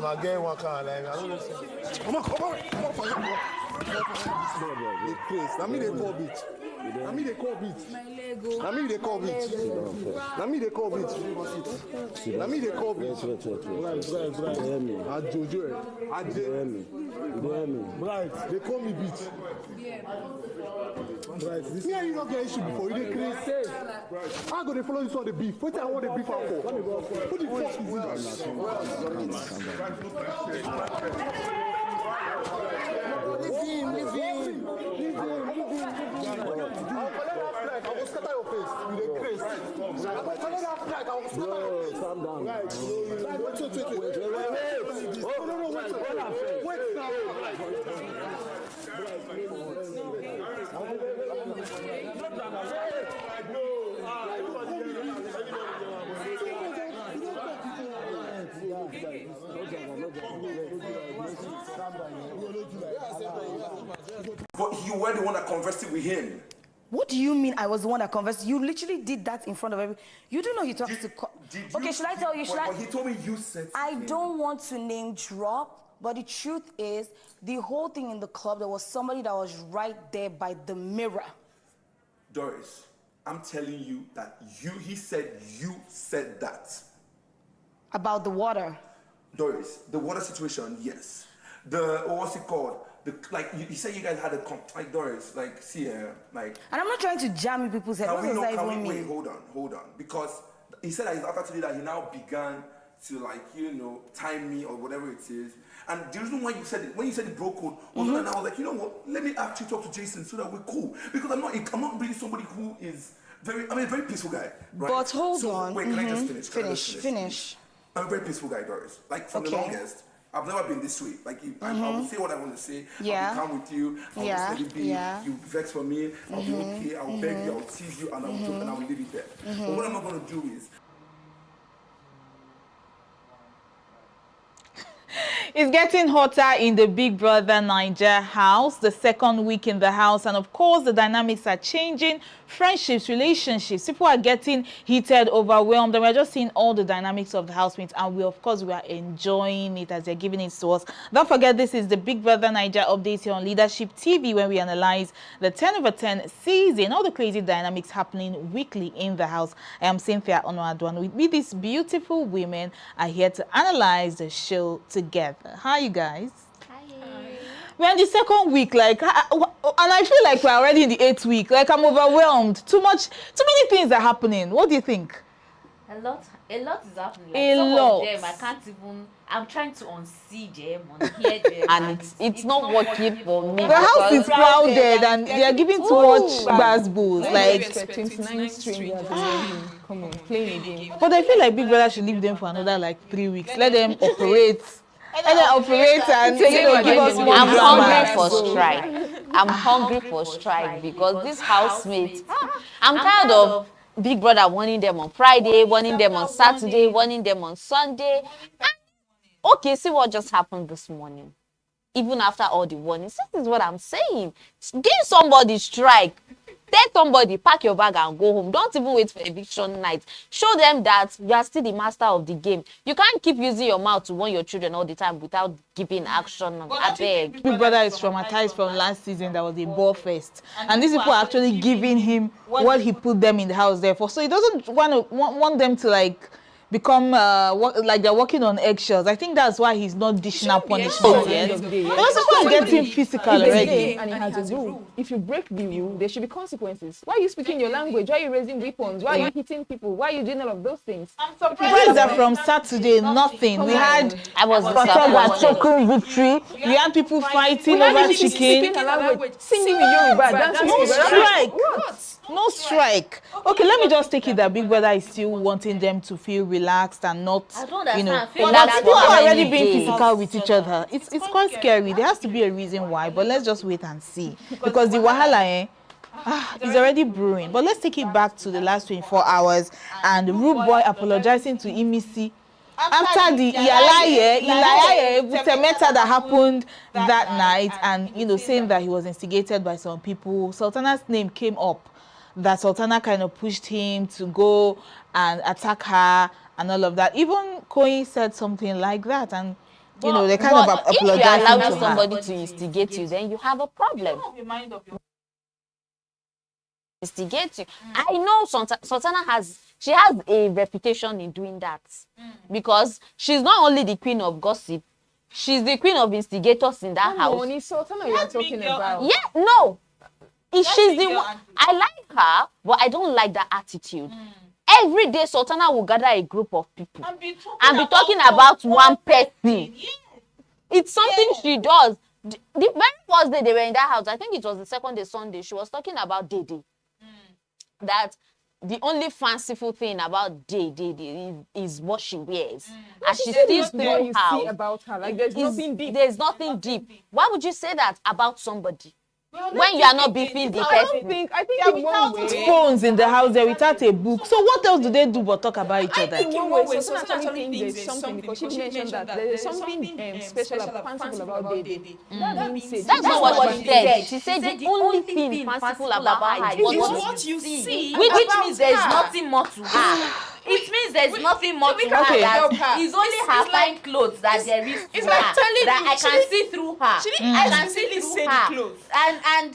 Again, one car, like, I don't know. Come on. Let me they call bitch. Let me they call bitch. Let me they call bitch. Let me they call bitch. Let me they call bitch. Right, they call me bitch. Right, this me and you not get issue before. You did crazy. I'm going to follow you on the beef. What I want the beef out for? Who the fuck is Leave him. I will scatter your face. You did crazy. I will scatter your face. Calm down. Right. Wait now. But you were the one that conversed with him. What do you mean I was the one that conversed? You literally did that in front of everyone. You do know he talks to... Okay, should I tell you? But he told me you said... I don't want to name drop, but the truth is, the whole thing in the club, there was somebody that was right there by the mirror. Doris, I'm telling you that he said you said that. About the water. Doris, the water situation, yes. What's it called? You said you guys had a like Doris, like see here, like. And I'm not trying to jam in people's head. What does that even mean? Wait, hold on, because he said that after today that he now began to time me or whatever it is. And the reason why you said it, when you said the bro code, was when I was like, you know what? Let me actually talk to Jason so that we're cool, because I'm not really somebody who is a very peaceful guy, right? But hold on. Wait, can I just finish? I'm a very peaceful guy, Doris. Like from the longest. I've never been this way. Like, I will say what I want to say. Yeah. I'll be calm with you. I'll just let it be. You vex for me. I'll be okay. I'll beg you. I'll tease you, and I'll joke, and I'll leave it there. But what I'm not going to do is... It's getting hotter in the Big Brother Naija house, the second week in the house, and of course the dynamics are changing. Friendships, relationships, people are getting heated, overwhelmed, and we're just seeing all the dynamics of the housemates, and we are enjoying it as they're giving it to us. Don't forget, this is the Big Brother Naija update here on Leadership TV, when we analyze the 10/10 season, all the crazy dynamics happening weekly in the house. I am Cynthia Onoaduan. With me, these beautiful women are here to analyze the show together. Hi, you guys. Hi. We're in the second week, and I feel like we're already in the 8th week. Like, I'm overwhelmed. Too many things are happening. What do you think? A lot is happening. Like a some lot. Of them, I can't even. I'm trying to unsee them, unhear them, and it's not working for me. The house is crowded, and they are giving too much basketballs. Like 29 strangers come on, play a game. But I feel like Big Brother should leave them for another 3 weeks. Let them operate. And give us more I'm drama. hungry for strike. I'm hungry for strike because these housemates, I'm tired of Big Brother warning them on Friday, warning them on Saturday, warning them on Sunday. Okay, see what just happened this morning. Even after all the warnings, this is what I'm saying. Give somebody strike. Tell somebody, pack your bag and go home. Don't even wait for eviction night. Show them that you are still the master of the game. You can't keep using your mouth to warn your children all the time without giving action. I beg. Big Brother is traumatized from last season. That was a ball fest, and these people are actually giving him what he put them in the house there for. So he doesn't want them to become like they're walking on eggshells. I think that's why he's not dishing out punishment yet. Because people are getting physical already. And he has a rule. If you break the rule, there should be consequences. Why are you speaking your language? Why are you raising weapons? Why are you hitting people? Why are you doing all of those things? I'm surprised that from Saturday, nothing. We had choking victory. We had people fighting over chicken. Singing in Yoruba, dancing no strike. What? No strike. Okay, let me just take it that Big Brother is still wanting them to feel relaxed and not, I don't understand. But people are already being physical with each other. It's quite scary. There has to be a reason why, but let's just wait and see. Because the wahala, is already brewing. But let's take it back to the last 24 hours and Rude Boy apologizing to Imisi after the Ilaye Butemeta that happened that night, and saying that he was instigated by some people. Sultana's name came up, that Sultana kind of pushed him to go and attack her and all of that. Even Koi said something like that, and you know, they kind of But if you apologize allow to her. somebody to instigate you, then you have a problem. Instigate you. I know Sultana has a reputation in doing that because she's not only the queen of gossip, she's the queen of instigators in that house. It's Sultana you're talking about. Yeah, no. She's the one. I like her, but I don't like that attitude. Every day, Sultana will gather a group of people and be talking about one person. It's something she does. The very first day they were in that house, I think it was the second day, Sunday, she was talking about Dede. That the only fanciful thing about Dede is what she wears. And she still you see about her. Like there's nothing deep. There's nothing deep. Why would you say that about somebody? When you are not beefing the person. I think Without phones in the house, there without a book. So what else do they do but talk about each other? In one way, Sultana actually thinks there's something because she mentioned that there's something special fanciful about Dede. That's not what she said. She said the only thing fanciful about her is what you see. Which means there's nothing more to her. It means there's nothing more to her. It's only her fine clothes that there is to her. That I can see through her. I can see through her. And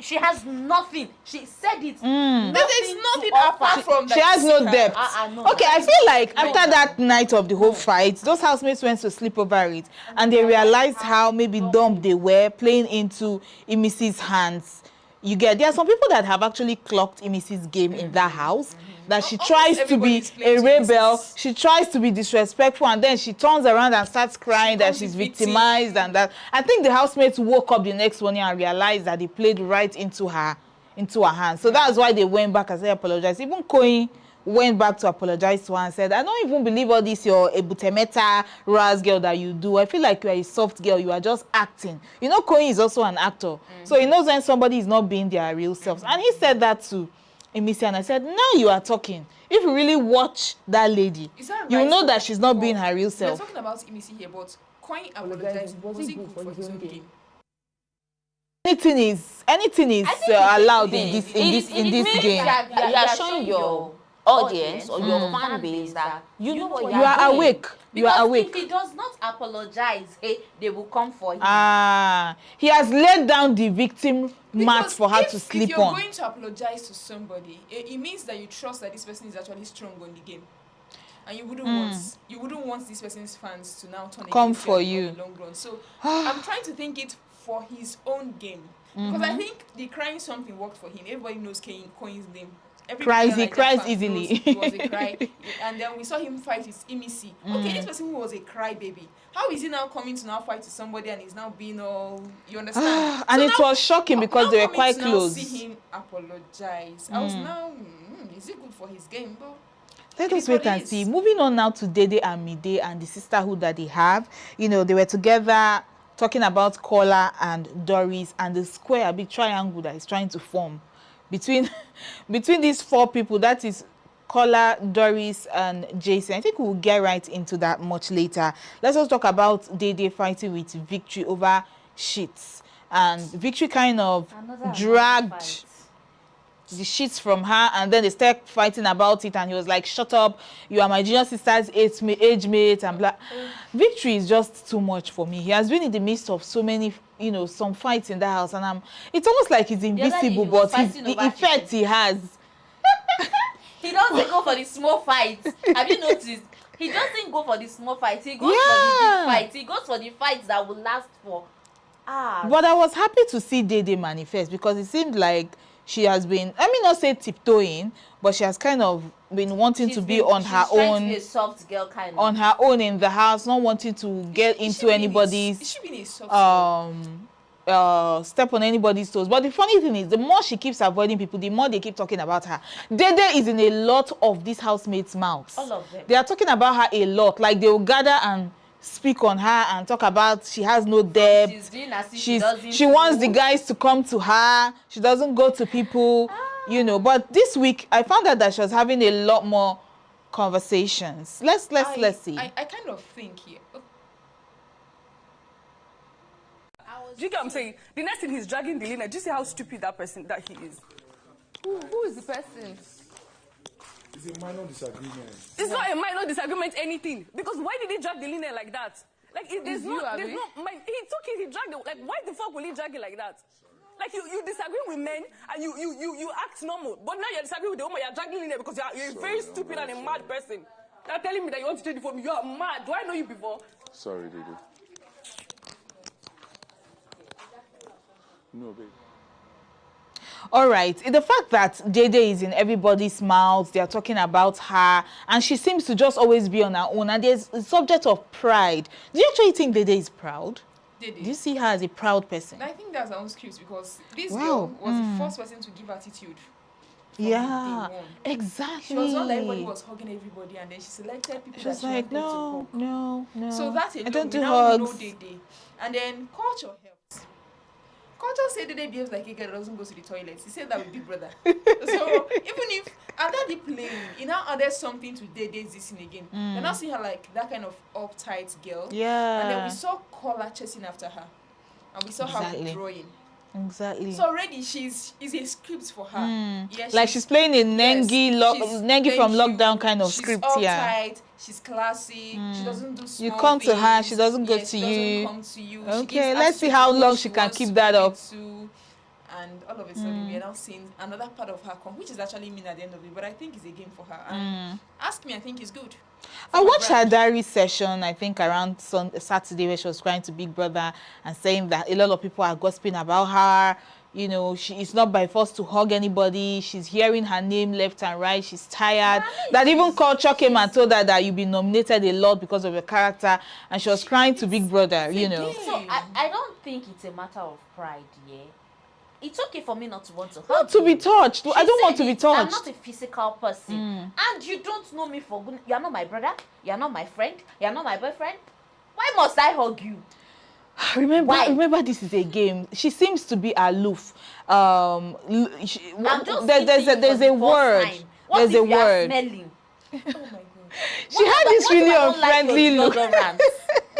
she has nothing. She said it. There's nothing apart from that. She has no depth. No, okay, I feel like after that night of the whole fight, those housemates went to sleep over it, and they realized how maybe dumb they were playing into Imisi's hands. There are some people that have actually clocked Imisi's game in that house. That she tries to be a rebel, she tries to be disrespectful, and then she turns around and starts crying that she's victimized and that. I think the housemates woke up the next morning and realized that they played right into her hands. So that's why they went back and said apologize. Even Koyi went back to apologize to her and said, I don't even believe all this your ebutemeta ras girl that you do. I feel like you are a soft girl, you are just acting. You know, Koyi is also an actor. So he knows when somebody is not being their real selves. And he said that too. Imisi, and I said, now you are talking. If you really watch that lady, you know that she's not being her real self. We're talking about Imisi here, but Koyi apologized. Was it good for his own game? Anything is allowed in this game. You are showing your audience or your fan base that you know what you are awake. You are awake. If he does not apologize, they will come for him. He has laid down the victim mat for her to sleep on. If you're going to apologize to somebody, it means that you trust that this person is actually strong on the game, and you wouldn't want this person's fans to now come for you in the long run. So I'm trying to think it for his own game, because I think the crying something worked for him. Everybody knows Koyi's name. He cries easily. He was a cry, and then we saw him fight with Imisi. Okay, this person who was a cry baby, how is he now coming to now fight with somebody and he's now being all, you understand? And it was shocking because they were quite close. See him apologize. I was now, is it good for his game? But let us wait and see. Moving on now to Dede and Mide and the sisterhood that they have. You know, they were together talking about Kola and Doris and the square, a big triangle that is trying to form between these four people. That is Kola, Doris, and Jason. I think we'll get right into that much later. Let's also talk about Dede fighting with Victory over sheets. And Victory kind of dragged the sheets from her, and then they started fighting about it, and he was like, shut up, you are my junior sister's age mate, and blah. Victory is just too much for me. He has been in the midst of so many, you know, some fights in the house, and it's almost like he's invisible, but the effect he has. He doesn't go for the small fights. Have you noticed? He doesn't go for the small fights. He goes for the big fights. He goes for the fights that will last for hours. But I was happy to see Dede manifest, because it seemed like she has been, I mean, not say tiptoeing, but she has kind of been wanting to be on her own. To be a soft girl kind of. On her own in the house, not wanting to get into anybody's step on anybody's toes. But the funny thing is, the more she keeps avoiding people, the more they keep talking about her. Dede is in a lot of these housemates' mouths. All of them. They are talking about her a lot. Like, they will gather and speak on her and talk about she has no depth. She's doing as if she wants the guys to come to her. She doesn't go to people, you know. But this week, I found out that she was having a lot more conversations. Let's see. I kind of think here. Do you get what I'm saying? The next thing he's dragging Delina. Do you see how stupid that he is? Who is the person? It's a minor disagreement. It's not a minor disagreement, anything. Because why did he drag Delina like that? Like, there's no, he took it, he dragged it. Like, why the fuck will he drag it like that? Like, you disagree with men and you act normal. But now you're disagreeing with the woman, you're dragging in there because you're a very stupid and a mad person. You're telling me that you want to change it for me. You are mad. Do I know you before? Sorry, Dede. No, babe. All right. The fact that Dede is in everybody's mouths, they are talking about her, and she seems to just always be on her own, and there's a subject of pride. Do you actually think Dede is proud? Do you see her as a proud person? I think that's her own script because this girl was the first person to give attitude. Yeah, exactly. She was not like everybody was hugging everybody, and then she selected people she was that like, she wanted to hug. No. So that alone, I don't do we now know hugs. Dede. And then culture helps. Culture said Dede behaves like a girl that doesn't go to the toilet. He said that with Big Brother. So even if after the playing, you now added something to Dede's this thing again. You're not seeing her like that kind of uptight girl. Yeah. And then we saw Kola chasing after her, and we saw her withdrawing. Exactly. So already is a script for her. Yeah, like she's playing a Nengi from Lockdown kind of script. She's uptight, she's classy, she doesn't do small You come things. to her, she doesn't go to she you. Doesn't come to you. Okay, let's see how long she can keep that up. And all of a sudden, we are now seeing another part of her come, which is actually mean at the end of it. But I think it's a game for her. And ask me, I think it's good. I watched her diary session, I think around Saturday, where she was crying to Big Brother and saying that a lot of people are gossiping about her. You know, she is not by force to hug anybody. She's hearing her name left and right. She's tired. That even Culture came and told her that you've been nominated a lot because of your character. And she was crying to Big Brother, you know. So I don't think it's a matter of pride, yeah. It's okay for me not to want to hug Not to be touched. I don't want to be touched. I'm not a physical person. And you don't know me for good. You're not my brother. You're not my friend. You're not my boyfriend. Why must I hug you? Remember, this is a game. She seems to be aloof. There's a word. There's a word. Smelling? Oh my God. She had this really unfriendly look.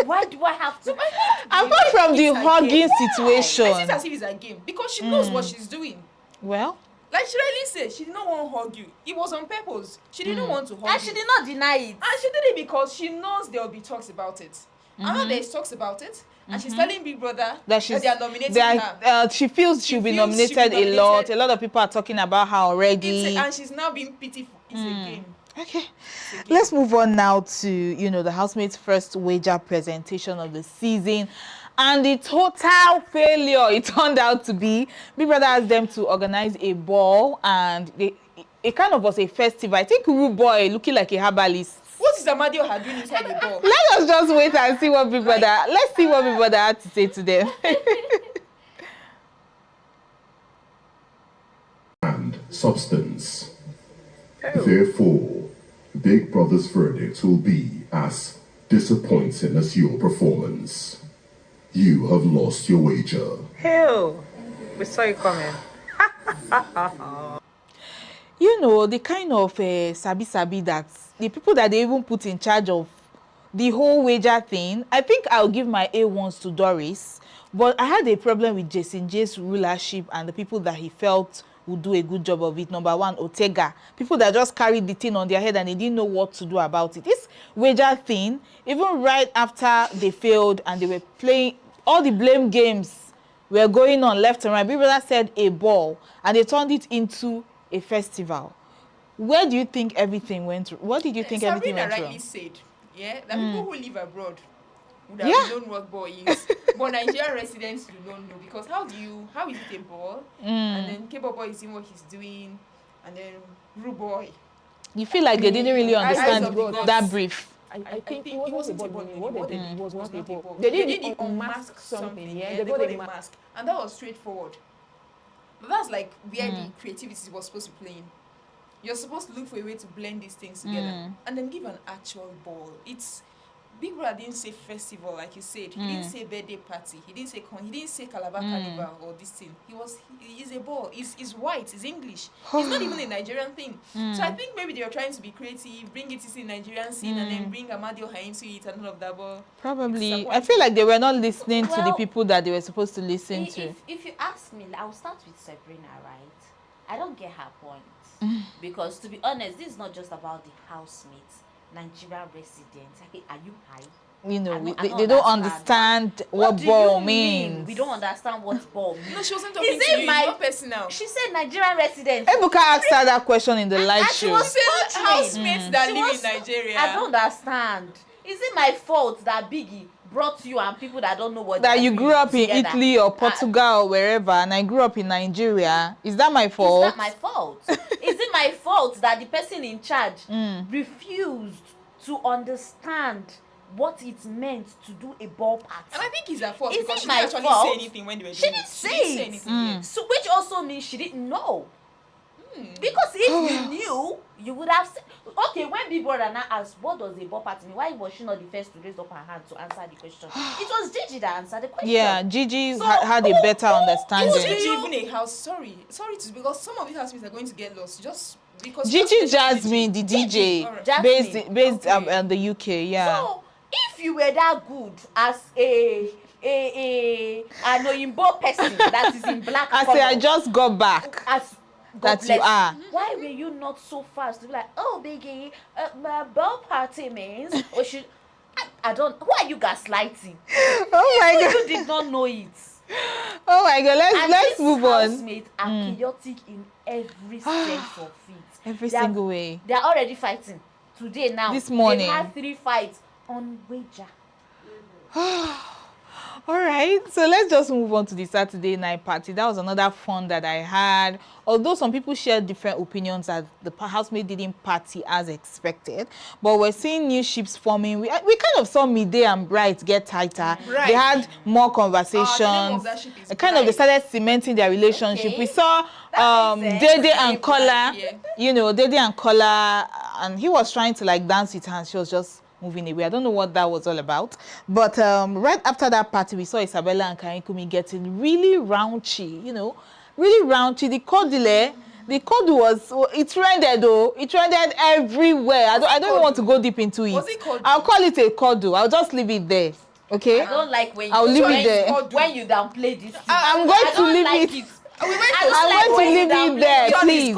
Why do I have to? Apart from the hugging situation. I see it as if it's a game because she knows what she's doing. Well, like she really said, she did not want to hug you. It was on purpose. She didn't want to hug you. And she did not deny it. And she did it because she knows there will be talks about it. And now there's talks about it. And she's telling Big Brother that they are nominating her. She feels she'll be nominated a lot. A lot of people are talking about her already. And she's now being pitiful. It's a game. Okay, let's move on now to, you know, the housemates' first wager presentation of the season. And the total failure it turned out to be. Big Brother asked them to organize a ball, and it kind of was a festival. I think Rude Boy looking like a herbalist. What is Amadio had doing inside the ball? Let us just wait and see what Big Brother. Let's see what Big Brother had to say to them. And substance. Therefore, Big Brother's verdict will be as disappointing as your performance. You have lost your wager. Hell, we saw you coming. You know, the kind of sabi that the people that they even put in charge of the whole wager thing, I think I'll give my A1s to Doris. But I had a problem with Jason J's rulership and the people that he felt would do a good job of it. Number one, Otega. People that just carried the thing on their head and they didn't know what to do about it. This wager thing, even right after they failed and they were playing, all the blame games were going on left and right. Big Brother said a ball and they turned it into a festival. Where do you think everything went wrong? What did you think everything went wrong? Rightly said, yeah, that people who live abroad would have known what ball is. But Nigerian residents do not know, because how is it a ball? And then K-Boy boy is seeing what he's doing, and then Rude Boy. You feel like they didn't really understand that brief. I think it wasn't a ball. It was not a ball. They did unmask something, yeah. They got a mask, and that was straightforward. But that's like where the creativity was supposed to be playing. You're supposed to look for a way to blend these things together and then give an actual ball. It's Big Brother didn't say festival, like you said. He didn't say birthday party. He didn't say Calabar Carnival or this thing. He's a ball. He's white. He's English. It's not even a Nigerian thing. So I think maybe they were trying to be creative, bring it to the Nigerian scene, and then bring Amadio into it and all of that. But probably, I feel like they were not listening to the people that they were supposed to listen to. If you ask me, I'll start with Sabrina, right? I don't get her point. Because to be honest, this is not just about the housemates, Nigerian residents. Are you high? you know, I they don't understand what ball means. We don't understand what ball means. No, she wasn't talking to you. Not personal. She said Nigerian residents. Ebuka asked her that question in the live show. She said housemates that live in Nigeria. I don't understand. Is it my fault that Biggie brought you and people that don't know what that you grew up in together? Italy or Portugal or wherever, and I grew up in Nigeria? Is that my fault? Is that my fault? Is it my fault that the person in charge refused to understand what it meant to do a ball party? And I think it's her fault Is because it she my didn't actually fault? say anything when they were She doing didn't it. say She didn't say it. anything. So which also means she didn't know. Because if you knew, you would have said, okay, when Big Brother now asked, what does a ball party mean? Why was she not the first to raise up her hand to answer the question? It was Gigi that answered the question. Yeah, Gigi had a better understanding. Is Gigi even a house? Sorry to, because some of these housemates are going to get lost just because. Gigi Jasmine, the DJ, Jasmine. based in the UK, yeah. So if you were that good as an Oyinbo person that is in black I say I just got back. As God that you are. Why were you not so fast to be like, oh, Biggie, my ball party means, or should I don't. Who are you gaslighting? Oh my God! You did not know it. Oh my God! Let's move on. Housemates are chaotic in every sense of it. Every single way. They are already fighting today. Now this morning they had 3 fights on wager. All right, so let's just move on to the Saturday night party. That was another fun that I had. Although some people shared different opinions that the housemate didn't party as expected, but we're seeing new ships forming. We kind of saw Midday and Bright get tighter. They had more conversations. They started cementing their relationship. Okay. We saw Dede and Kola, Dede and Kola, and he was trying to like dance with her and she was just moving away. I don't know what that was all about. But right after that party, we saw Isabella and Karinkumi getting really raunchy, really raunchy. The Kodu was, it trended though. It trended everywhere. I don't even want to go deep into it. Was it Kodu? I'll call it a Kodu. I'll just leave it there. Okay? I don't like when I'll leave it there. When you downplay this. I'm going to leave it. I want to leave it there, please.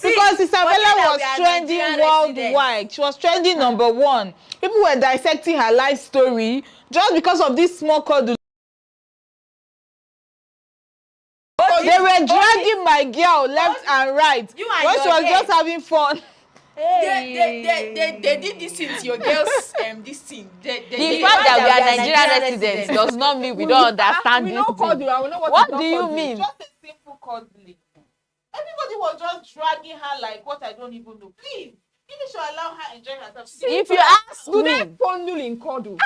Because Isabella was trending worldwide. She was trending #1. People were dissecting her life story just because of this small Kodu. They were dragging my girl left and right when she was just having fun. They did this thing to your girls. This thing. The fact that we are Nigerian residents does not mean we don't understand this thing. What do you mean? Just a simple cuddling. Everybody was just dragging her like what I don't even know. Please, even should allow her enjoy herself. If you ask do me, they fondle in cuddle?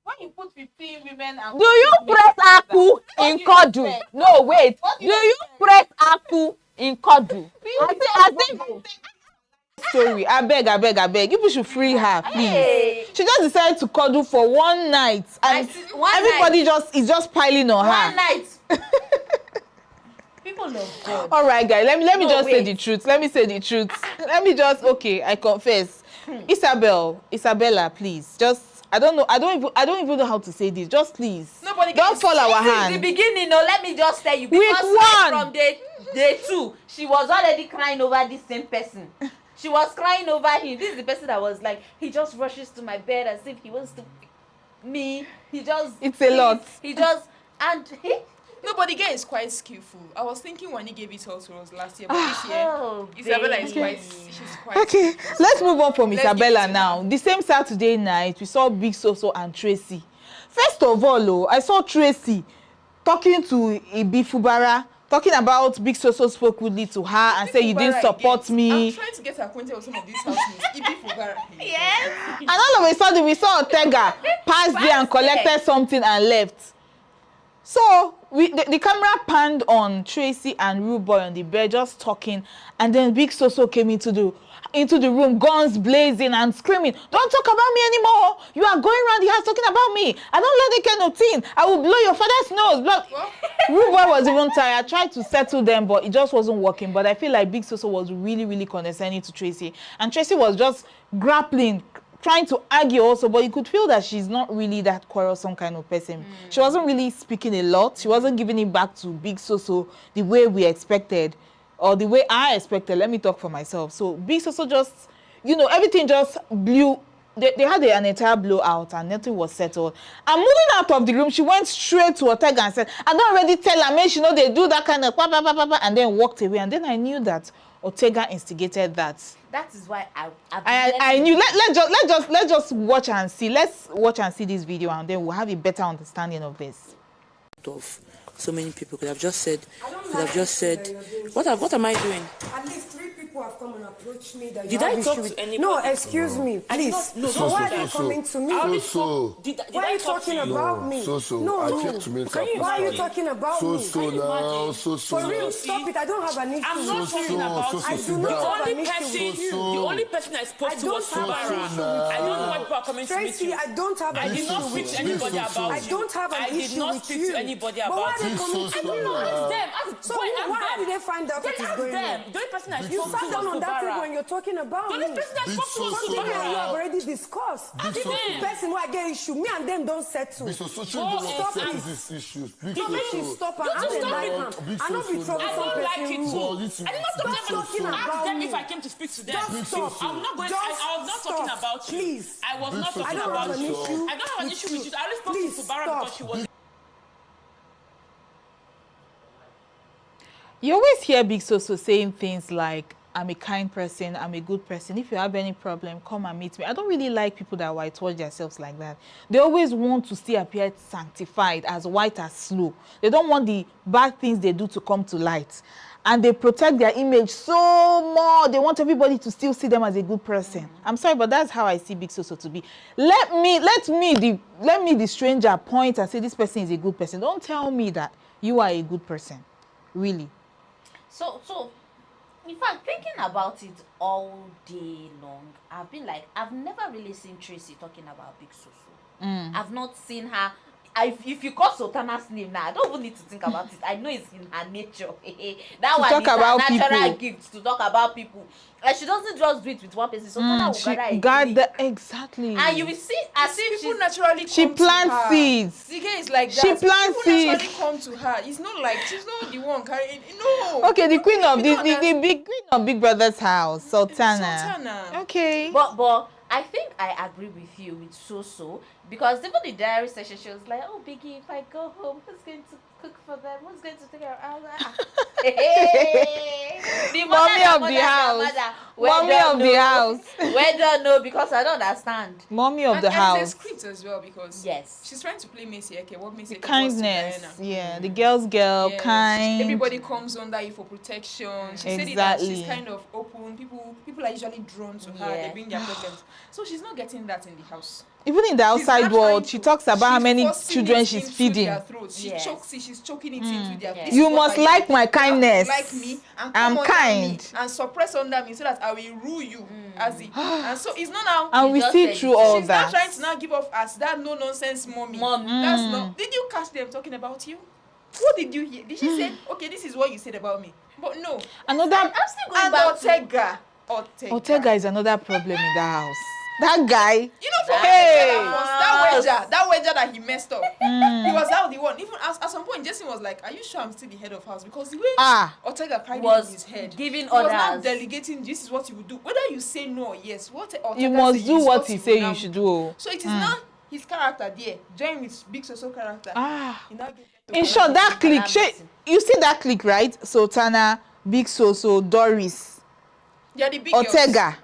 When you put 15 women and do you press Aku in cuddle? No, wait. Do you press Aku in cuddle? I think story. I beg. You should free her, please. Hey. She just decided to cuddle for one night, and everybody is just piling on her. One night. People love God. All right, guys. Let me just say the truth. Let me say the truth. I confess. Isabella, please, just. I don't even know how to say this. Just please. Nobody don't fall our hand. The beginning, let me just tell you. Because from day 2, she was already crying over this same person. She was crying over him. This is the person that was like, he just rushes to my bed as if he wants to me. It's a lot. Nobody girl is quite skillful. I was thinking when he gave it to us last year, but this year, Isabella is quite okay, skillful. Let's move on from Isabella now. The same Saturday night, we saw Big Soso and Tracy. First of all, I saw Tracy talking to Ibi Fubara, talking about Big Soso spoke rudely to her and said, you didn't support me. I'm trying to get acquainted with some of these housemates. Ibi Fubara. Yes. And all of a sudden, we saw Ortega pass there and collected something and left. So the camera panned on Tracy and Rude Boy on the bed just talking, and then Big Soso came into the room, guns blazing and screaming, "Don't talk about me anymore! You are going around the house talking about me! I don't like the kind of thing! I will blow your father's nose!" Rude Boy was even tired. I tried to settle them, but it just wasn't working. But I feel like Big Soso was really, really condescending to Tracy, and Tracy was just grappling, trying to argue also, but you could feel that she's not really that quarrelsome kind of person. She wasn't really speaking a lot. She wasn't giving it back to Big Soso the way we expected, or the way I expected. Let me talk for myself. So Big Soso just, everything just blew they had an entire blowout and nothing was settled. And moving out of the room, she went straight to Ortega and said, I don't already tell her, man, she know they do that kind of and then walked away. And then I knew that Ortega instigated that. That is why I knew. Let's just watch and see. Let's watch and see this video, and then we'll have a better understanding of this. So many people could have just said, what am I doing? At least 3 people have come and approached me that Did I talk to anybody? No, excuse me, please. So why are you coming to me? Why are you talking about me? Why are you talking about me? For real, stop it. I don't have an issue. I'm not talking about you. I do not have an issue with you. The only person I spoke to was Sabara. I don't know why people are coming to meet you. I don't have an issue with you. I don't have an issue with you. Anybody but about why are they coming to me? Ask them. So how did they find out what is going on? The only person I spoke You to sat down was on that table Sabara. and you're talking about me. The only person I spoke to was Something that you Sabara. have already discussed. The person who I get issue, me and them don't settle. Stop these issues. Stop her. I don't like her. I don't be troublesome. I don't like it too. I did not talking about Ask them me. if I came to speak to them. Stop. I'm not going. I was not talking about you. Please. I was not talking about you. I don't have an issue with you. I only spoke to Sabara because she was. You always hear Big Soso saying things like, I'm a kind person, I'm a good person. If you have any problem, come and meet me. I don't really like people that whitewash themselves like that. They always want to still appear sanctified, as white as snow. They don't want the bad things they do to come to light. And they protect their image so much. They want everybody to still see them as a good person. I'm sorry, but that's how I see Big Soso to be. Let me, the stranger, point and say this person is a good person. Don't tell me that you are a good person. Really. So, in fact, thinking about it all day long, I've been like, I've never really seen Tracy talking about Big Soso. I've not seen her. If you call Sultana's name now, I don't even need to think about it. I know it's in her nature. That to one talk is about her natural people. gift to talk about people. And she doesn't just do it with one person. Sultana will gather exactly. And you will see as if people naturally she come plants to her. seeds. The girl is like that. She plants people naturally seeds. come to her. It's not like she's not the one carrying. No. Okay, the queen of the big queen of Big Brother's house, Sultana. Okay. But I think I agree with you with Soso, because even the diary session, she was like, oh, Biggie, if I go home, who's going to cook for them? Who's going to take care of the mommy of the house. Mommy of the house. Where don't know, because I don't understand. Mommy of the house. And it's a script as well, because she's trying to play Macy Eke. What Macy Eke kindness, was to yeah, the girl's girl, kind. Everybody comes under you for protection. She said it that she's kind of open. People are usually drawn to her. They bring their problems. So she's not getting that in the house. Even in the outside world, she talks about how many children she's feeding. She's choking it into their throat. You must like my kindness. Like me, and I'm kind. Me and suppress under me so that I will rule you as it. And so it's not now. And we see through all that. She's not trying to now give off as that no nonsense mommy. That's not. Did you catch them talking about you? What did you hear? Did she say, okay, this is what you said about me? But no. I'm still going back to Ortega is another problem in the house. That guy. You know, for that wedger that he messed up. He was out the one. Even at some point, Jason was like, "Are you sure I'm still the head of house?" Because the way Ortega carried it in his head, giving he was orders, not delegating. This is what you would do. Whether you say no or yes, what Ortega you must do what he say you should do. So it is not his character there. Join with Big Soso character. In short, that clique. You see that clique, right? Sultana, Big Soso, Doris, the big Ortega.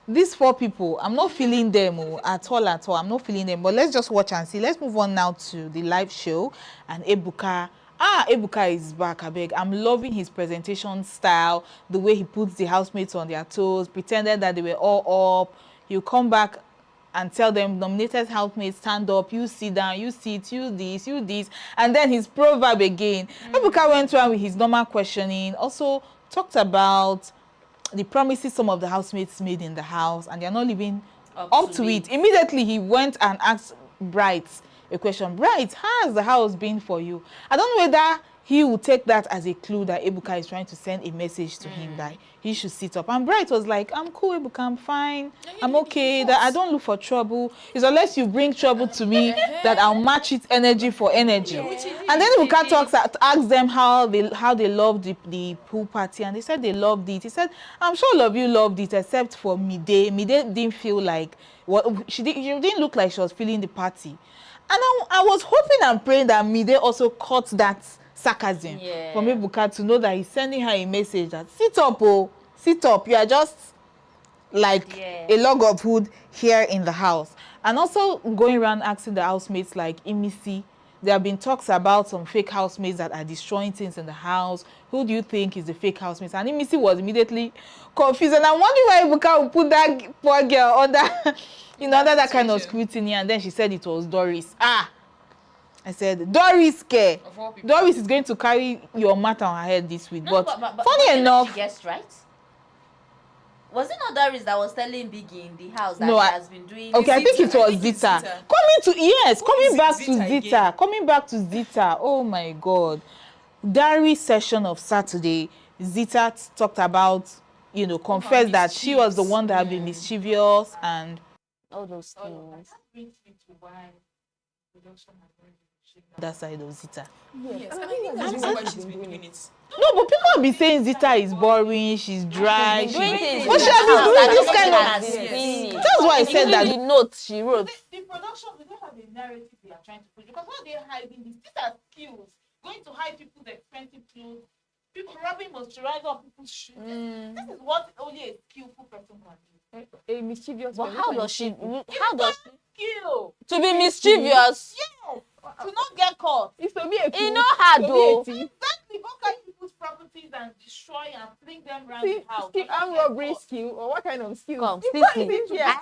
These 4 people, I'm not feeling them at all. I'm not feeling them. But let's just watch and see. Let's move on now to the live show. And Ebuka. Ebuka is back, I beg. I'm loving his presentation style, the way he puts the housemates on their toes, pretended that they were all up. He'll come back and tell them, nominated housemates, stand up, you sit down, you sit, you this. And then his proverb again. Ebuka went around with his normal questioning, also talked about the promises some of the housemates made in the house, and they're not living up to it. Immediately, he went and asked Bright a question. Bright, how has the house been for you? I don't know whether he will take that as a clue that Ebuka is trying to send a message to him that he should sit up. And Bright was like, I'm cool, Ebuka, I'm fine. I'm okay, that I don't look for trouble. It's unless you bring trouble to me that I'll match it energy for energy. And then Ebuka asks them how they loved the pool party, and they said they loved it. He said, I'm sure all of you loved it except for Mide. Mide didn't feel like, she didn't look like she was feeling the party. And I was hoping and praying that Mide also caught that sarcasm from Ebuka to know that he's sending her a message that sit up, oh, sit up. You are just like a log of wood here in the house. And also going around asking the housemates like Imisi. There have been talks about some fake housemates that are destroying things in the house. Who do you think is the fake housemates? And Imisi was immediately confused. And I'm wondering why Ebuka would put that poor girl under, under that kind of scrutiny. And then she said it was Doris. I said, Doris, Doris is going to carry your matter on her head this week. No, but funny enough, she guessed right. Was it not Doris that was telling Biggie in the house that she has been doing? Okay, I think it was Zita. Coming back to Zita. Oh my God. Diary session of Saturday. Zita talked about, confessed that she was the one that had been mischievous and all those things. That side of Zita. Yes, I think that's why she's been doing it. No, but people have been saying Zita is boring, she's dry. But she has been doing this kind of. That's why I said that. The note she wrote. The production, we don't have a narrative they are trying to push because what they're hiding these are skills. Going to hide people's expensive clothes, people rubbing moisturizer on people's shoes. This is what only a skillful person can do. A mischievous. But how does she? Skill to be mischievous? Yes. To not get caught. It's to be a you know hard though. Exactly. Go carry people's properties and destroy and fling them around the house. Armed robbery skill or what kind of skill? Come, I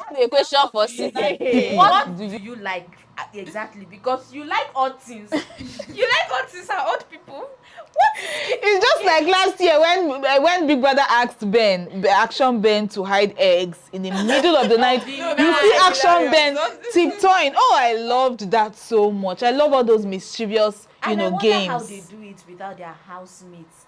have a question for Sisi. What do you like exactly? Because you like odd things. You like odd things and odd people. It's just like last year when Big Brother asked Action Ben to hide eggs in the middle of the night. You see Action Ben tiptoeing. Oh, I loved that so much. I love all those mischievous, and I wonder games. How they do it without their housemates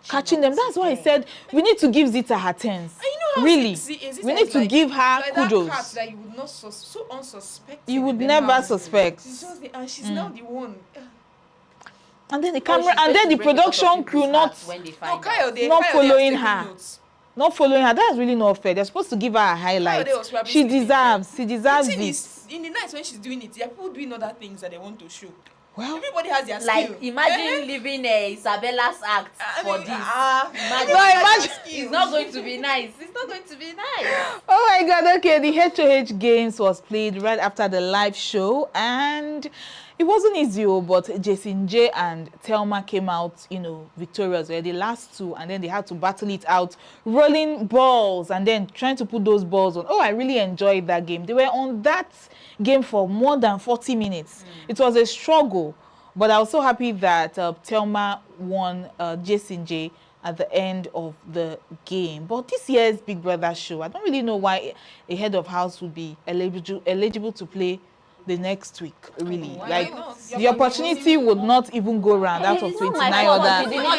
catching them. That's why I said we need to give Zita her turns. Really, we need to give her kudos. That cat that you would not so unsuspecting. You would never suspect. She's just and she's now the one. And then the camera, and then the production crew not following her. Not following her. That's really not fair. They're supposed to give her a highlight. She deserves it. In the nights when she's doing it, there are people doing other things that they want to show. Well, everybody has their skill. Like imagine leaving Isabella's act for this. Imagine. It's not going to be nice. It's not going to be nice. Oh my God. Okay, the HOH Games was played right after the live show, and it wasn't easy, but Jason J and Thelma came out, victorious. They're the last two, and then they had to battle it out, rolling balls and then trying to put those balls on. Oh, I really enjoyed that game. They were on that game for more than 40 minutes. It was a struggle, but I was so happy that Thelma won Jason J at the end of the game. But this year's Big Brother show, I don't really know why a head of house would be eligible to play the next week, really. The opportunity would not even go round out of 29 others. It's not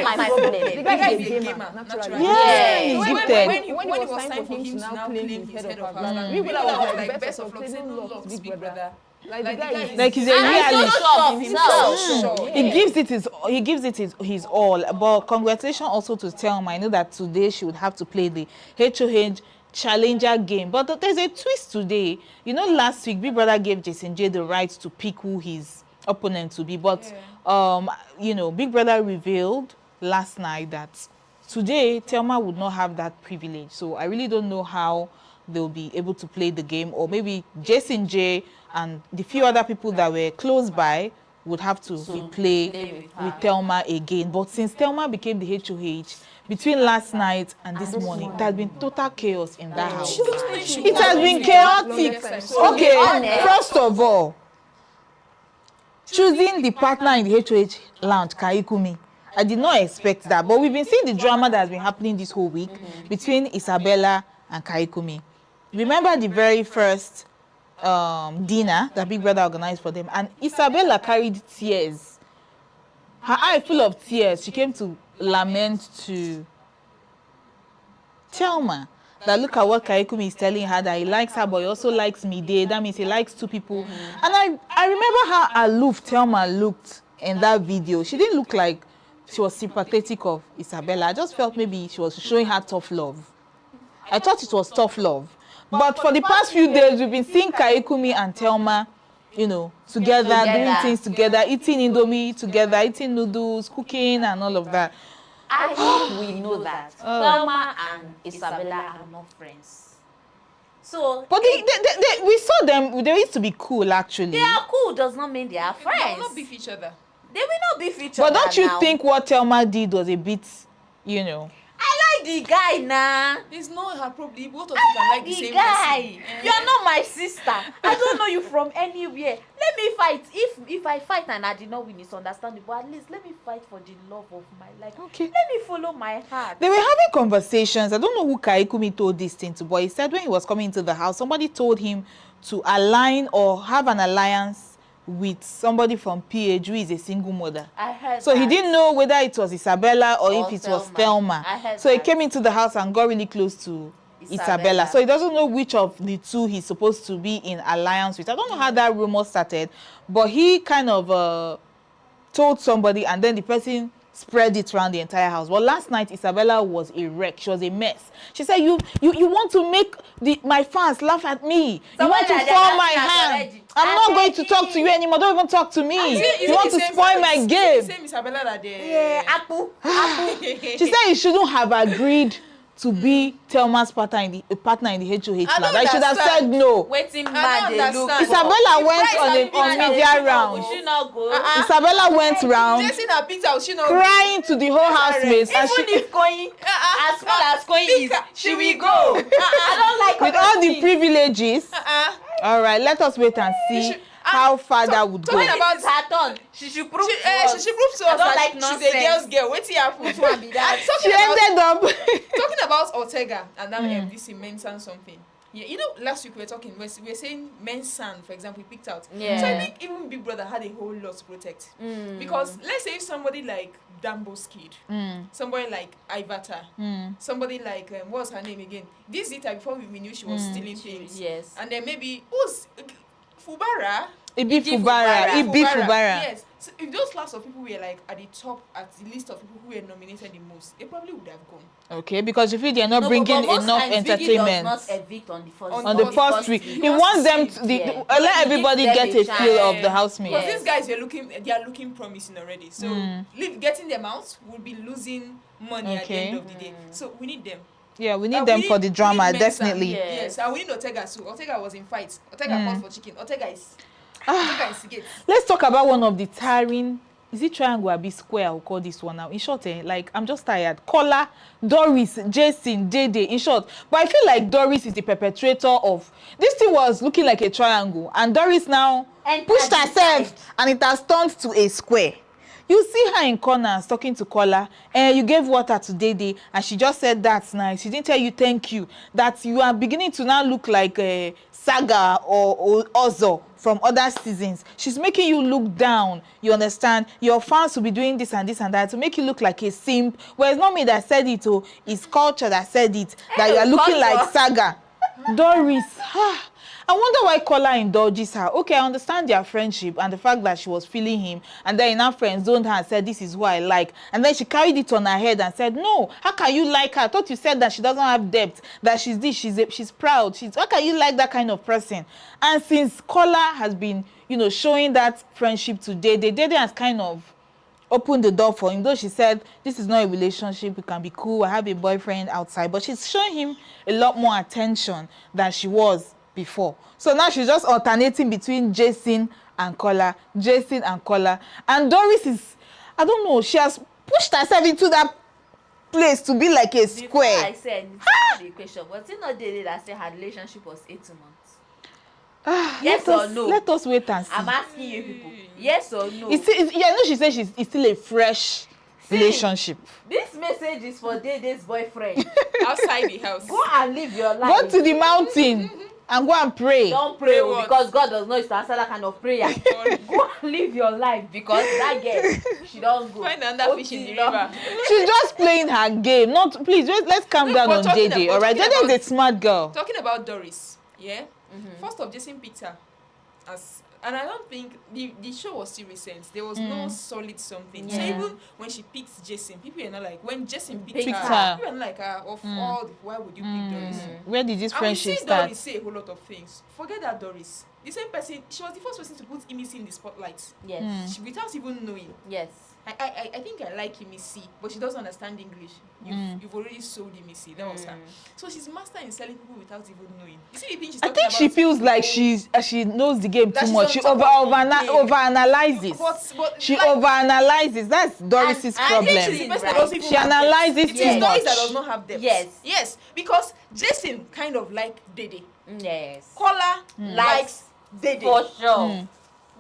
my problem. The guy is a gamer, naturally. Yeah, he's gifted. When it was time for him to now claim his head of house, we were like best of luck, say no luck, Big Brother. Like he's a realist. He gives it his all. But congratulations also to Thelma. I know that today she would have to play the HOH Challenger game, but there's a twist today. Last week Big Brother gave Jason J the right to pick who his opponent to be, but Big Brother revealed last night that today Thelma would not have that privilege. So I really don't know how they'll be able to play the game, or maybe Jason J and the few other people that were close by would have to play with Thelma again. But since Thelma became the HOH, between last night and this morning, there has been total chaos in that house. It has been chaotic. Okay, first of all, choosing the partner in the HOH lounge, Kaikumi, I did not expect that. But we've been seeing the drama that has been happening this whole week between Isabella and Kaikumi. Remember the very first dinner that Big Brother organized for them, and Isabella carried tears. Her eye full of tears. She came to lament to Thelma that look at what Kaikumi is telling her, that he likes her but he also likes Mide. That means he likes two people. And I remember how aloof Thelma looked in that video. She didn't look like she was sympathetic of Isabella. I just felt maybe she was showing her tough love. I thought it was tough love. But for the past few days, we've been seeing Kaikumi and Thelma, you know, together, doing things together, eating Indomie together, eating noodles, cooking and all of that. I hope we know that Thelma and Isabella are not friends. So, but we saw them, they used to be cool actually. They are cool does not mean they are friends. They will not beef each other. They will not beef each other. But don't you think what Thelma did was a bit, you know? I like the guy now. It's not her problem. Both of you can like the same guy. person. You are not my sister. I don't know you from anywhere. Let me fight. If I fight and I did not win, it's understandable. At least let me fight for the love of my life. Okay. Let me follow my heart. They were having conversations. I don't know who Kaikumi told this thing to, but he said when he was coming into the house, somebody told him to align or have an alliance with somebody from PH who is a single mother. I heard so that. He didn't know whether it was Isabella or if it was Thelma. So he came into the house and got really close to Isabella. So he doesn't know which of the two he's supposed to be in alliance with. I don't know how that rumor started, but he kind of told somebody and then the person spread it around the entire house. Well, last night Isabella was a wreck. She was a mess. She said, you want to make my fans laugh at me. You want to fall my hand. I'm not going to talk to you anymore. Don't even talk to me. You want to spoil my game. Same Isabella that day. Yeah, Apu. She said you shouldn't have agreed to be Thelma's partner in the HOH plan. I should have said no. Waiting man, they look. Isabella went on media round. Should not go. Isabella went round crying to the whole housemates. Even if going as far as going is, she will go. I don't like with all the privileges. All right, let us wait and see how far that would go. Talking about her turn, she should prove to us. She should prove to us that she's a girl's girl. Wait till she ended up talking about Ortega and that this men's son something. Yeah, you know, last week we were saying men's son, for example, we picked out. Yeah. So I think even Big Brother had a whole lot to protect. Because let's say somebody like Dambo's kid, somebody like Ivata, somebody like what was her name again? This Zita, before we knew she was stealing things. Yes. And then maybe who's Fubara? Ibi Fubara. Yes. So if those class of people were like at the top, at the list of people who were nominated the most, they probably would have gone. Okay, because you feel they're not bringing enough entertainment. Does not evict on the first week. He wants them to let everybody get a feel of the housemates. Because these guys they are looking promising already. So getting them out would be losing money at the end of the day. So we need them. Yeah, we need them for the drama, definitely. Yes, and we need Ortega too. Ortega was in fights. Ortega fought for chicken. Ortega is let's talk about one of the tiring. Is it triangle or be square? I'll call this one now. In short, like I'm just tired. Kola, Doris, Jason, Dede. In short, but I feel like Doris is the perpetrator of this thing. Was looking like a triangle, and Doris now pushed herself, and it has turned to a square. You see her in corners talking to Kola, and you gave water to Dede, and she just said that's nice. She didn't tell you thank you. That you are beginning to now look like a Saga or Ozo from other seasons. She's making you look down. You understand? Your fans will be doing this and this and that to make you look like a simp. Well, it's not me that said it, oh, it's culture that said it. That you are looking like Saga. Doris, I wonder why Kola indulges her. Okay, I understand their friendship and the fact that she was feeling him, and then her friends zoned her and said, this is who I like. And then she carried it on her head and said, no, how can you like her? I thought you said that she doesn't have depth, that she's this, she's proud. How can you like that kind of person? And since Kola has been, showing that friendship to Dede has kind of opened the door for him, though she said, this is not a relationship, we can be cool, I have a boyfriend outside. But she's showing him a lot more attention than she was before. So now she's just alternating between Jason and Kola. And Doris is, I don't know, she has pushed herself into that place to be like a square. Before I said, it's the question, was it not Dede that said her relationship was 8 months? Yes or no? Let us wait and see. I'm asking you people, yes or no? She said it's still a fresh relationship. This message is for Dede's boyfriend. Outside the house. Go and live your life. Go to the mountain. And go and pray. Don't pray because God does not used to answer that kind of prayer. Go and live your life because that girl, she don't go. Find another fish in the river. She's just playing her game. Not please. Let's calm down on JJ. All right, JJ is a smart girl. Talking about Doris, yeah. First off, Jason picked her and I don't think the show was still recent. There was no solid something. So even when she picked Jason, people are not like, when Jason picked her, people are not like, why would you pick Doris? Where did this friendship start? start? Doris say a whole lot of things. Forget that Doris. The same person, she was the first person to put Imisi in the spotlight. Yes. Without even knowing. Yes. I think I like Imisi, but she doesn't understand English. You've already sold Imisi. That was her. So she's master in selling people without even knowing. You see the thing she's talking about? She feels like she knows the game too much. She overanalyzes. She overanalyzes. That's Doris's problem. She analyzes too much. Doris that does not have depth. Yes. Because Jason kind of like Dede. Yes. Kola likes Dede. For sure.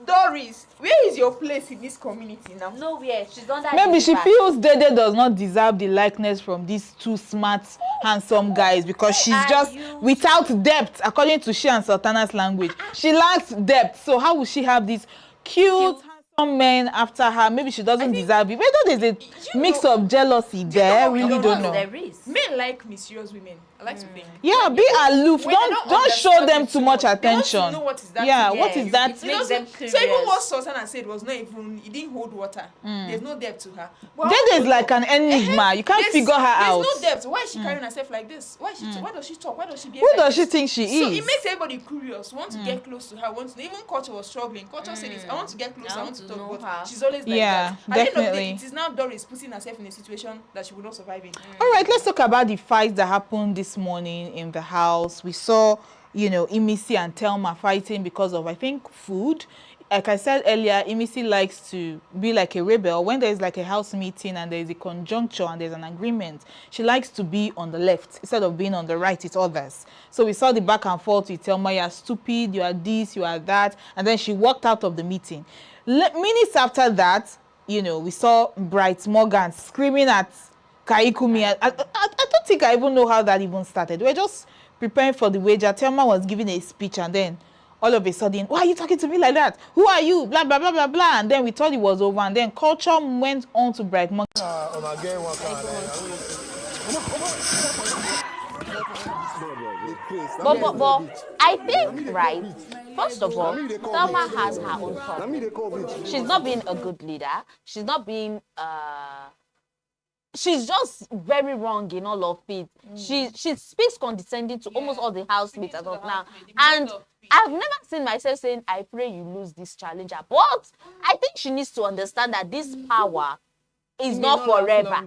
Doris, where is your place in this community now? Nowhere. She's under. Maybe she feels Dede does not deserve the likeness from these two smart, handsome guys because she's just without depth, according to she and Sultana's language. She lacks depth. So how would she have these cute handsome men after her? Maybe she doesn't deserve it. Whether there's a mix of jealousy there, I really don't know. There is. Men like mysterious women. I like to think. Yeah, be aloof. Don't show them too much attention. They don't know what is that. Yeah, what is that? It makes them curious. So even what Sultana said was not even, it didn't hold water. There's no depth to her. Dede is like an enigma. You can't figure her out. There's no depth. Why is she carrying herself like this? Why does she talk? Why does she behave Who like does she this? think she is? So it makes everybody curious. Want to get close to her. Even Culture was struggling. Culture said this. I want to get close. I want to talk. But she's always like that. At the end of the day, it is now Doris putting herself in a situation that she will not survive in. All right, let's talk about the fights that happened this morning in the house. We saw, Imisi and Thelma fighting because of, I think, food. Like I said earlier, Imisi likes to be like a rebel. When there's like a house meeting and there's a conjuncture and there's an agreement, she likes to be on the left instead of being on the right with others. So we saw the back and forth with Thelma, you are stupid, you are this, you are that. And then she walked out of the meeting. Minutes after that, we saw Bright Morgan screaming at Kaikumi. I don't think I even know how that even started. We're just preparing for the wager. Thelma was giving a speech and then all of a sudden, why are you talking to me like that? Who are you? Blah, blah, blah, blah, blah. And then we thought it was over. And then Culture went on to Bright Morgan. But I think, right, first of all, Thelma has her own problem. She's not being a good leader. She's not being, she's just very wrong in all of it. She speaks condescending to almost all the housemates as of now. And I've never seen myself saying, I pray you lose this challenger. But I think she needs to understand that this power is not forever.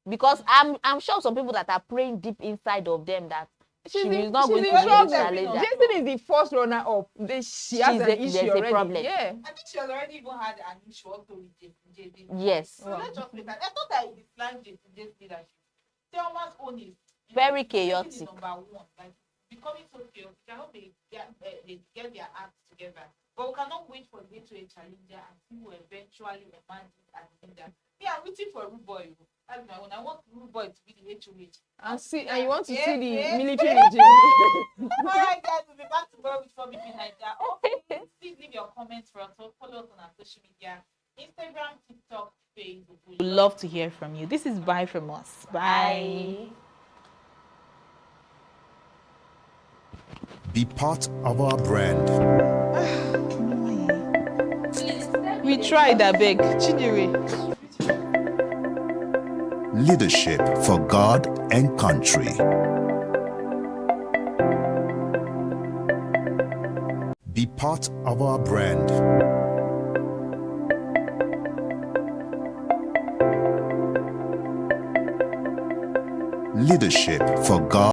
Because I'm sure some people that are praying deep inside of them that she is not going to be the challenger. Jason is the first runner up. She has an issue already. Problem. Yeah. I think she has already even had an issue also with Jason. Yes. So let's just look at it. I thought that it disliked Jason's leadership. Thelma's own is very chaotic. Number one, like becoming so chaotic. I hope they get their acts together. But we cannot wait for the to a challenger and see who eventually emerges as the leader. Yeah, I'm waiting for Rude Boy. That's my own. I want Rude Boy to be the HOH. And you want to see the military regime. All right, guys, we'll be back tomorrow with 4BP Nigeria. Okay, please leave your comments for us. Follow us on our social media, Instagram, TikTok, Facebook. We'd love to hear from you. This is bye from us. Bye. Be part of our brand. We tried, I beg. Chidiri. Leadership for God and country. Be part of our brand. Leadership for God.